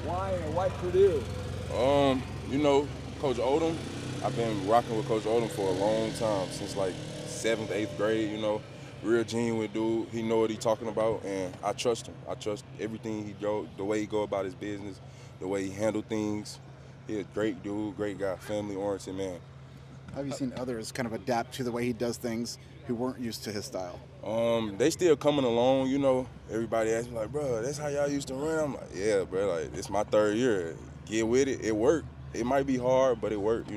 Why Purdue? You know, Coach Odom, I've been rocking with Coach Odom for a long time, since like 7th, 8th grade, real genuine dude. He know what he talking about, and I trust him. I trust everything he go, the way he go about his business, the way he handle things. He's a great dude, great guy, family oriented man. Have you seen others kind of adapt to the way he does things who weren't used to his style? They still coming along, Everybody asks me like, bro, that's how y'all used to run. I'm like, yeah, bro, like it's my 3rd year. Get with it. It worked. It might be hard, but it worked.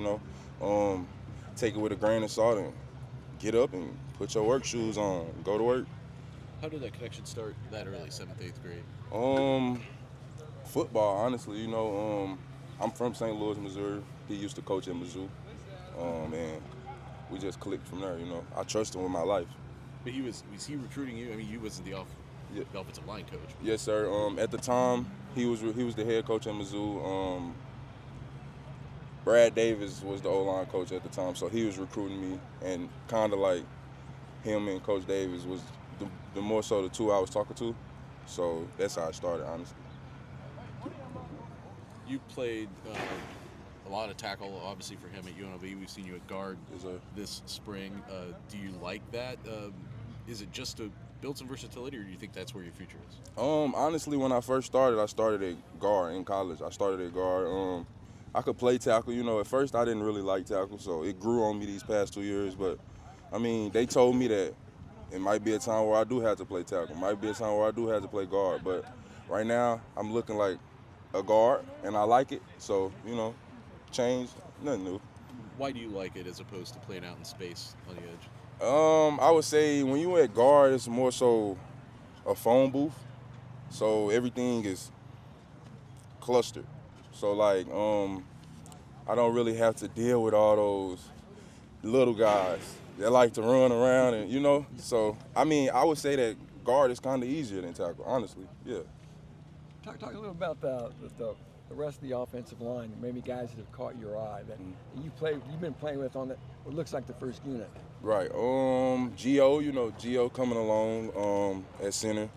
Take it with a grain of salt and get up and put your work shoes on. Go to work. How did that connection start that early, 7th, 8th grade? Um, Football, honestly, I'm from St. Louis, Missouri. He used to coach at Mizzou. And we just clicked from there. I trust him with my life. But was he recruiting you? I mean, you wasn't the offensive line coach. Yes, sir. At the time, he was the head coach at Mizzou. Brad Davis was the O-line coach at the time, so he was recruiting me, and kind of like him and Coach Davis was the more so the two I was talking to. So that's how it started, honestly. You played a lot of tackle, obviously, for him at UNLV. We've seen you at guard this spring. Do you like that? Is it just to build some versatility, or do you think that's where your future is? Honestly, when I started at guard in college. I started at guard. I could play tackle. At first I didn't really like tackle, so it grew on me these past 2 years. But, I mean, they told me that it might be a time where I do have to play tackle. Might be a time where I do have to play guard. But right now I'm looking like a guard, and I like it. So, change, nothing new. Why do you like it as opposed to playing out in space on the edge? I would say when you at guard, it's more so a phone booth. So everything is clustered. So like, I don't really have to deal with all those little guys that like to run around and. So I mean, I would say that guard is kind of easier than tackle, honestly. Yeah. Talk a little about the rest of the offensive line, maybe guys that have caught your eye that you've been playing with on what looks like the first unit. Right. Gio coming along at center.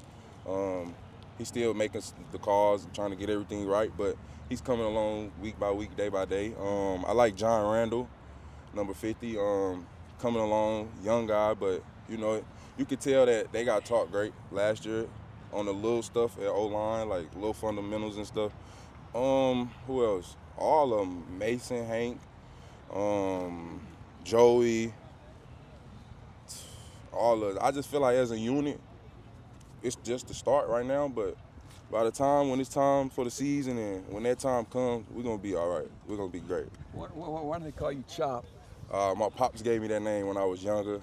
He's still making the calls, trying to get everything right, but he's coming along week by week, day by day. I like John Randall, number 50, coming along, young guy, but you could tell that they got taught great last year on the little stuff at O-line, like little fundamentals and stuff. Who else? All of them. Mason, Hank, Joey, all of it. I just feel like as a unit, it's just the start right now, but by the time when it's time for the season and when that time comes, we're going to be all right. We're going to be great. Why do they call you Chop? My pops gave me that name when I was younger.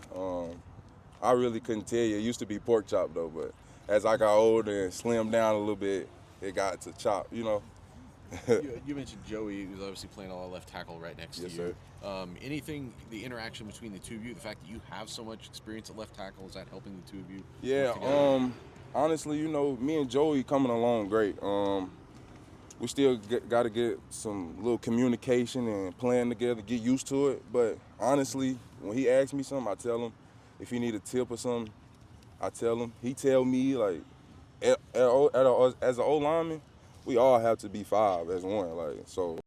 I really couldn't tell you. It used to be Pork Chop, though, but as I got older and slimmed down a little bit, it got to Chop. You mentioned Joey, who's obviously playing a lot of left tackle right next to you. Yes, sir. The interaction between the two of you, the fact that you have so much experience at left tackle, is that helping the two of you? Yeah, honestly, me and Joey coming along great. We still got to get some little communication and playing together, get used to it. But honestly, when he asks me something, I tell him. If he need a tip or something, I tell him. He tell me, like, as an O lineman, we all have to be 5 as one. Like, so